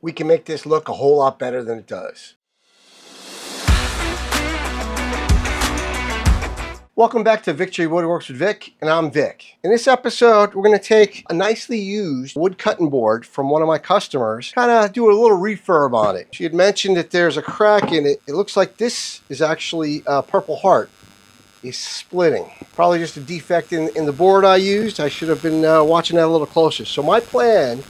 we can make this look a whole lot better than it does. Welcome back to Victory Woodworks with Vic, and I'm Vic. In this episode, we're going to take a nicely used wood cutting board from one of my customers, kind of do a little refurb on it. She had mentioned that there's a crack in it. It looks like this is actually a Purple Heart is splitting. Probably just a defect in the board I used. I should have been watching that a little closer. So my plan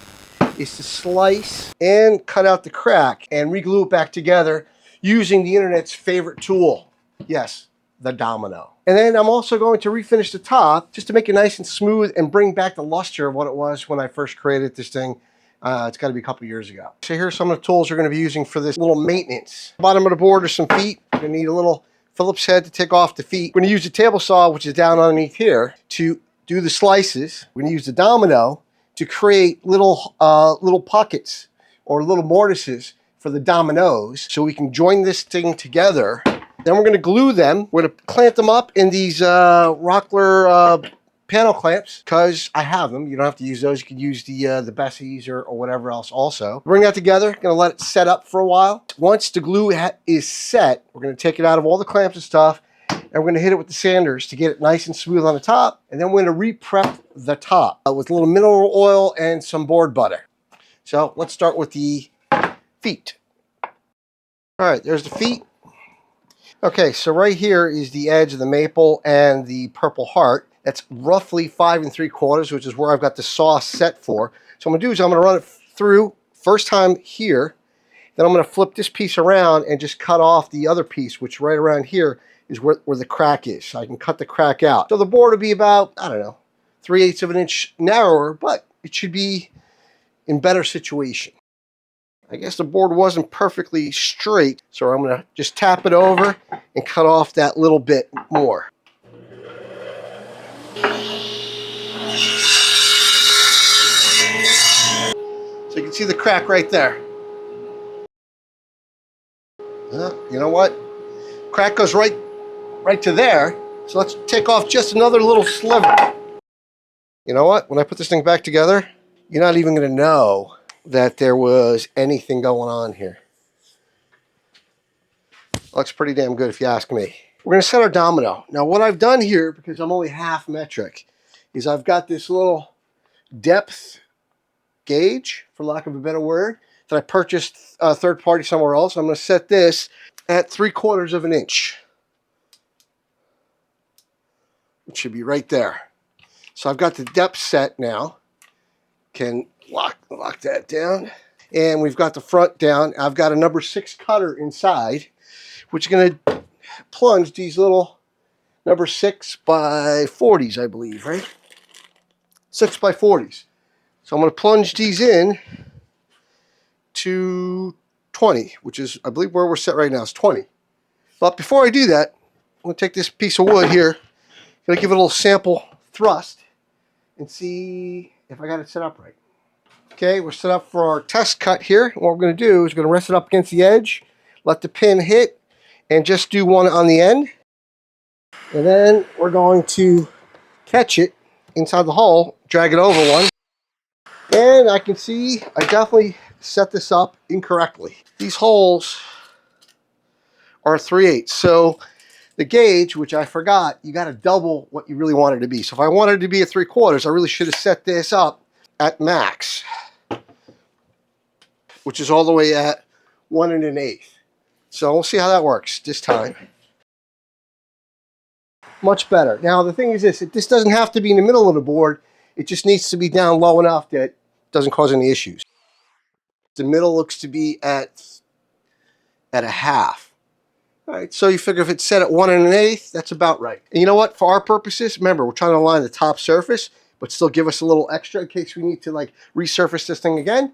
is to slice and cut out the crack and re-glue it back together using the internet's favorite tool. Yes, the domino. And then I'm also going to refinish the top just to make it nice and smooth and bring back the luster of what it was when I first created this thing. It's got to be a couple years ago. So here's some of the tools you're going to be using for this little maintenance. Bottom of the board are some feet. You're going to need a little Phillips head to take off the feet. We're going to use the table saw, which is down underneath here, to do the slices. We're going to use the domino to create little pockets or little mortises for the dominoes so we can join this thing together. Then we're going to glue them. We're going to clamp them up in these Rockler panel clamps because I have them. You don't have to use those. You can use the Bessies or whatever else also. Bring that together. Going to let it set up for a while. Once the glue is set, we're going to take it out of all the clamps and stuff, and we're going to hit it with the sanders to get it nice and smooth on the top. And then we're going to re-prep the top with a little mineral oil and some board butter. So let's start with the feet. All right, there's the feet. Okay, so right here is the edge of the maple and the Purple Heart. That's roughly 5 3/4, which is where I've got the saw set for. So what I'm going to do is I'm going to run it through first time here. Then I'm going to flip this piece around and just cut off the other piece, which right around here is where the crack is. So I can cut the crack out. So the board will be about, I don't know, 3/8 of an inch narrower, but it should be in better situation. I guess the board wasn't perfectly straight, so I'm going to just tap it over and cut off that little bit more. So you can see the crack right there. You know what? Crack goes right to there. So let's take off just another little sliver. You know what? When I put this thing back together, you're not even going to know that there was anything going on here. Looks pretty damn good if you ask me. We're going to set our domino. Now what I've done here, because I'm only half metric, is I've got this little depth gauge, for lack of a better word, that I purchased third party somewhere else. I'm going to set this at 3/4 of an inch. It should be right there. So I've got the depth set now. Can lock that down. And we've got the front down. I've got a number 6 cutter inside, which is going to plunge these little number 6 by 40s, I believe, right? 6 by 40s. So I'm going to plunge these in to 20, which is, I believe, where we're set right now is 20. But before I do that, I'm going to take this piece of wood here, going to give it a little sample thrust and see if I got it set up right. Okay, we're set up for our test cut here. What we're going to do is we're going to rest it up against the edge, let the pin hit, and just do one on the end. And then we're going to catch it inside the hole, drag it over one. And I can see I definitely set this up incorrectly. These holes are 3/8. So the gauge, which I forgot, you got to double what you really want it to be. So if I wanted it to be at 3/4, I really should have set this up at max, which is all the way at 1 1/8. So we'll see how that works this time. Much better. Now the thing is this doesn't have to be in the middle of the board. It just needs to be down low enough that it doesn't cause any issues. The middle looks to be at a half. All right, so you figure if it's set at 1 1/8, that's about right. And you know what? For our purposes, remember, we're trying to align the top surface, but still give us a little extra in case we need to like resurface this thing again.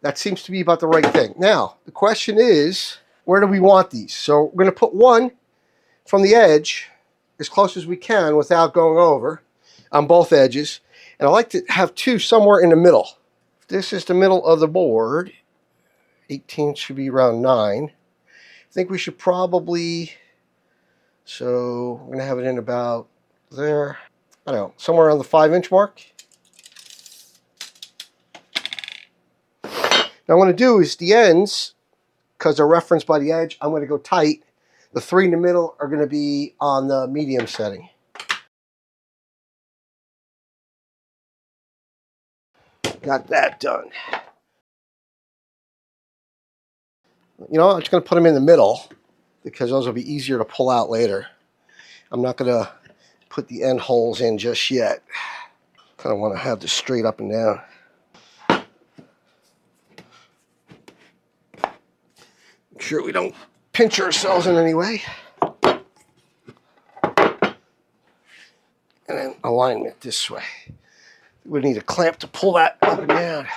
That seems to be about the right thing. Now, the question is, where do we want these? So we're going to put one from the edge as close as we can without going over on both edges. And I like to have two somewhere in the middle. If this is the middle of the board, 18 should be around 9. I think we should probably, so we're going to have it in about there, I don't know, somewhere around the 5-inch mark. Now what I'm going to do is the ends, because they're referenced by the edge, I'm going to go tight. The 3 in the middle are going to be on the medium setting. Got that done. You know, I'm just going to put them in the middle because those will be easier to pull out later. I'm not going to put the end holes in just yet. Kind of want to have this straight up and down. Make sure we don't pinch ourselves in any way. And then alignment this way. We need a clamp to pull that up and down.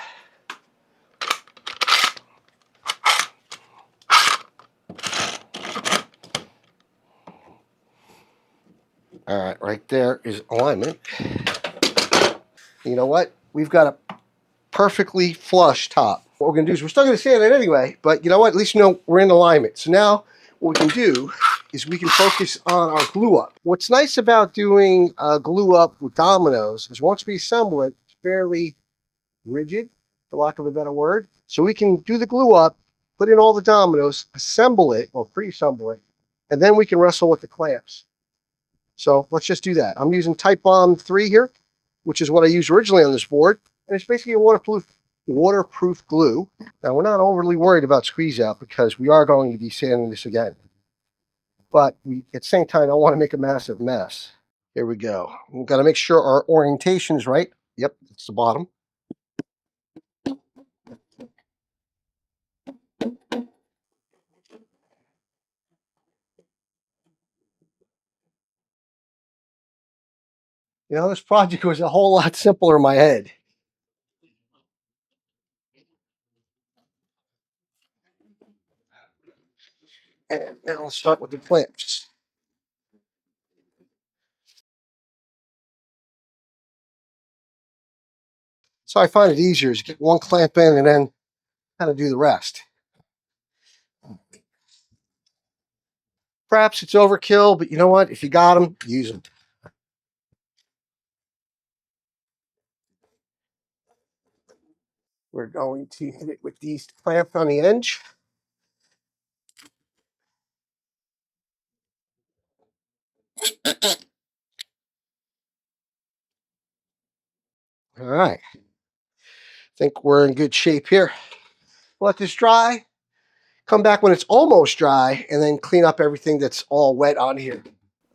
All right, right there is alignment. You know what? We've got a perfectly flush top. What we're going to do is we're still going to sand it anyway, but you know what? At least you know we're in alignment. So now what we can do is we can focus on our glue up. What's nice about doing glue up with dominoes is once we assemble it, it's fairly rigid, for lack of a better word. So we can do the glue up, put in all the dominoes, assemble it, or pre-assemble it, and then we can wrestle with the clamps. So let's just do that. I'm using Type Bond 3 here, which is what I used originally on this board. And it's basically a waterproof glue. Now, we're not overly worried about squeeze out because we are going to be sanding this again. But we, at the same time, don't want to make a massive mess. Here we go. We've got to make sure our orientation is right. Yep, it's the bottom. You know, this project was a whole lot simpler in my head. And now let's start with the clamps. So I find it easier to get one clamp in and then kind of do the rest. Perhaps it's overkill, but you know what? If you got them, use them. We're going to hit it with these clamps on the edge. All right. I think we're in good shape here. Let this dry. Come back when it's almost dry and then clean up everything that's all wet on here.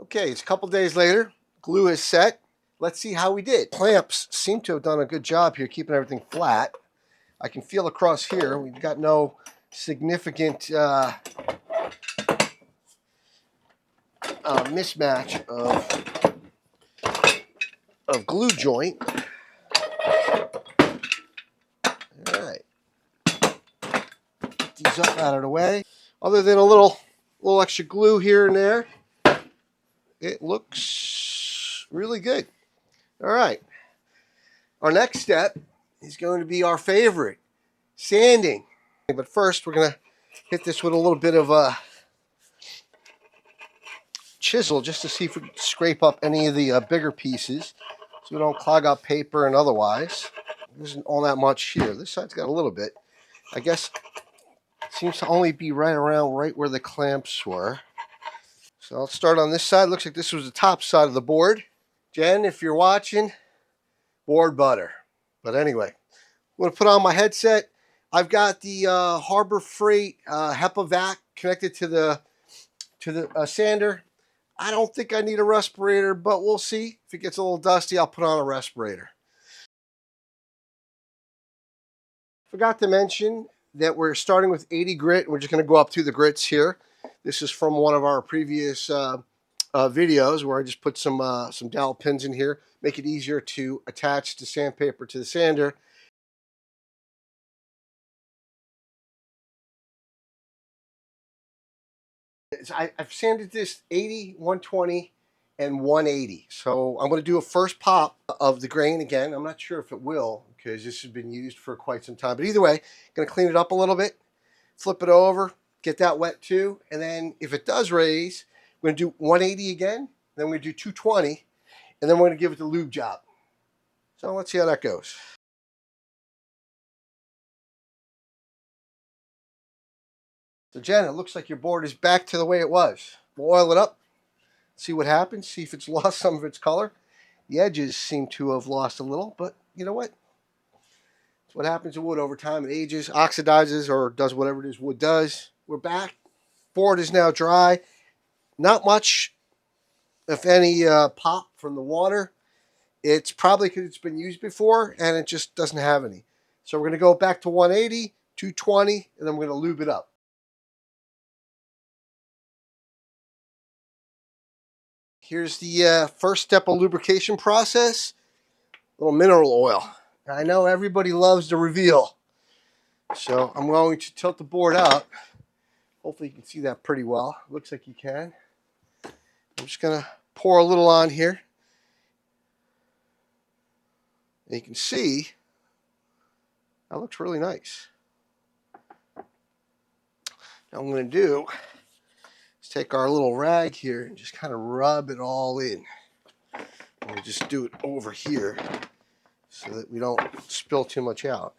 Okay, it's a couple days later. Glue is set. Let's see how we did. Clamps seem to have done a good job here keeping everything flat. I can feel across here. We've got no significant mismatch of glue joint. All right. Get these up out of the way. Other than a little extra glue here and there, it looks really good. All right. Our next step is going to be our favorite, sanding. But first, we're going to hit this with a little bit of a chisel just to see if we can scrape up any of the bigger pieces so we don't clog up paper and otherwise. There isn't all that much here. This side's got a little bit. I guess it seems to only be right around right where the clamps were. So I'll start on this side. Looks like this was the top side of the board. Jen, if you're watching, board butter. But anyway, I'm going to put on my headset. I've got the Harbor Freight HEPA vac connected to the sander. I don't think I need a respirator, but we'll see. If it gets a little dusty, I'll put on a respirator. Forgot to mention that we're starting with 80 grit. We're just going to go up through the grits here. This is from one of our previous videos where I just put some dowel pins in here, make it easier to attach the sandpaper to the sander. I've sanded this 80, 120, and 180. So I'm going to do a first pop of the grain again. I'm not sure if it will because this has been used for quite some time. But either way, I'm going to clean it up a little bit, flip it over, get that wet too. And then if it does raise, we're going to do 180 again. Then we're going to do 220. And then we're going to give it the lube job. So let's see how that goes. So Jen, it looks like your board is back to the way it was. We'll oil it up, see what happens, see if it's lost some of its color. The edges seem to have lost a little, but you know what? It's what happens to wood over time. It ages, oxidizes, or does whatever it is wood does. We're back. Board is now dry. Not much, if any, pop from the water. It's probably because it's been used before and it just doesn't have any. So we're going to go back to 180, 220, and then we're going to lube it up. Here's the first step of lubrication process, a little mineral oil. I know everybody loves the reveal, so I'm going to tilt the board up. Hopefully you can see that pretty well. Looks like you can. I'm just going to pour a little on here. And you can see that looks really nice. Now what I'm going to do is take our little rag here and just kind of rub it all in. I'm going to just do it over here so that we don't spill too much out.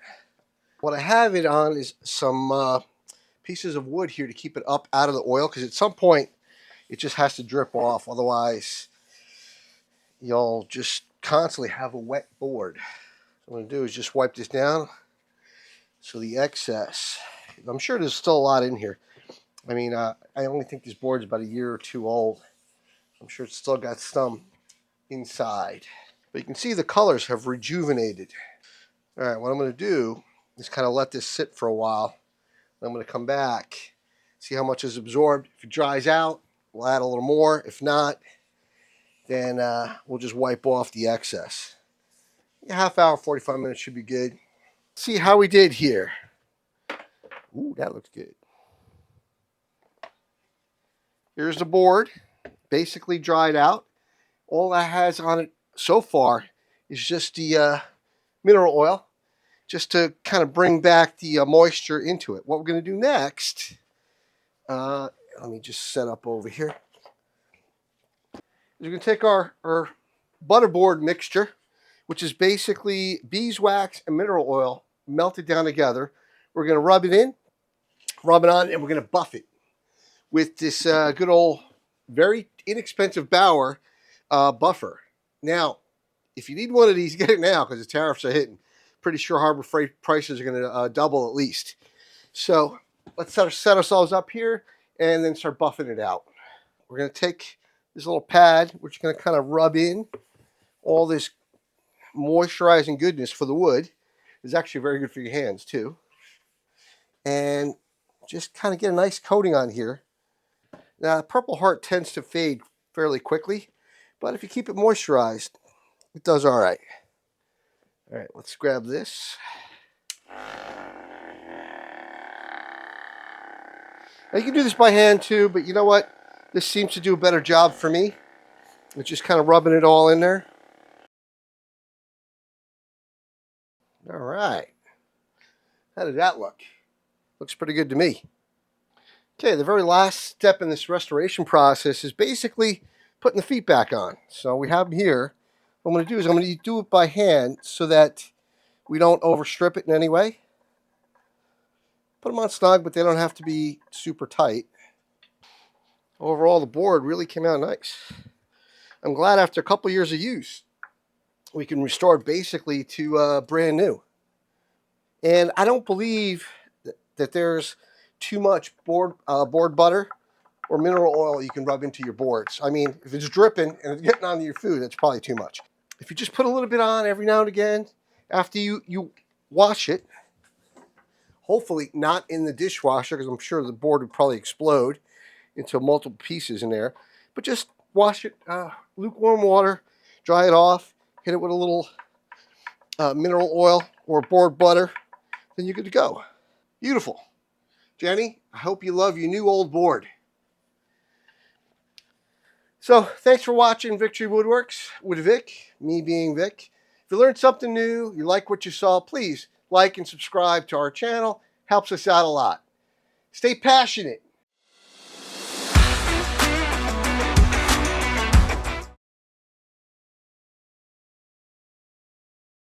What I have it on is some pieces of wood here to keep it up out of the oil, because at some point it just has to drip off. Otherwise, you'll just constantly have a wet board. What I'm going to do is just wipe this down so the excess, I'm sure there's still a lot in here. I mean, I only think this board's about a year or two old. I'm sure it's still got some inside. But you can see the colors have rejuvenated. All right, what I'm going to do is kind of let this sit for a while. I'm going to come back, see how much is absorbed. If it dries out, we'll add a little more. If not, then we'll just wipe off the excess. A half hour, 45 minutes should be good. See how we did here. Ooh, that looks good. Here's the board, basically dried out. All that has on it so far is just the mineral oil, just to kind of bring back the moisture into it. What we're going to do next, let me just set up over here. We're going to take our butterboard mixture, which is basically beeswax and mineral oil melted down together. We're going to rub it in, rub it on, and we're going to buff it with this good old, very inexpensive Bauer buffer. Now, if you need one of these, get it now because the tariffs are hitting. Pretty sure Harbor Freight prices are going to double at least. So let's set ourselves up here and then start buffing it out. We're going to take this little pad, which is going to kind of rub in all this moisturizing goodness for the wood. It's actually very good for your hands too. And just kind of get a nice coating on here. Now, the Purple Heart tends to fade fairly quickly, but if you keep it moisturized, it does all right. All right, let's grab this. Now, you can do this by hand too, but you know what? This seems to do a better job for me. It's just kind of rubbing it all in there. All right. How did that look? Looks pretty good to me. Okay, the very last step in this restoration process is basically putting the feet back on. So we have them here. What I'm going to do is I'm going to do it by hand so that we don't overstrip it in any way. Put them on snug, but they don't have to be super tight. Overall, the board really came out nice. I'm glad after a couple years of use, we can restore it basically to brand new. And I don't believe that there's too much board butter or mineral oil you can rub into your boards. I mean, if it's dripping and it's getting onto your food, that's probably too much. If you just put a little bit on every now and again, after you wash it, hopefully not in the dishwasher, because I'm sure the board would probably explode into multiple pieces in there, but just wash it, lukewarm water, dry it off, hit it with a little mineral oil or board butter, then you're good to go. Beautiful. Jenny, I hope you love your new old board. So, thanks for watching Victory Woodworks with Vic, me being Vic. If you learned something new, you like what you saw, please like and subscribe to our channel. Helps us out a lot. Stay passionate.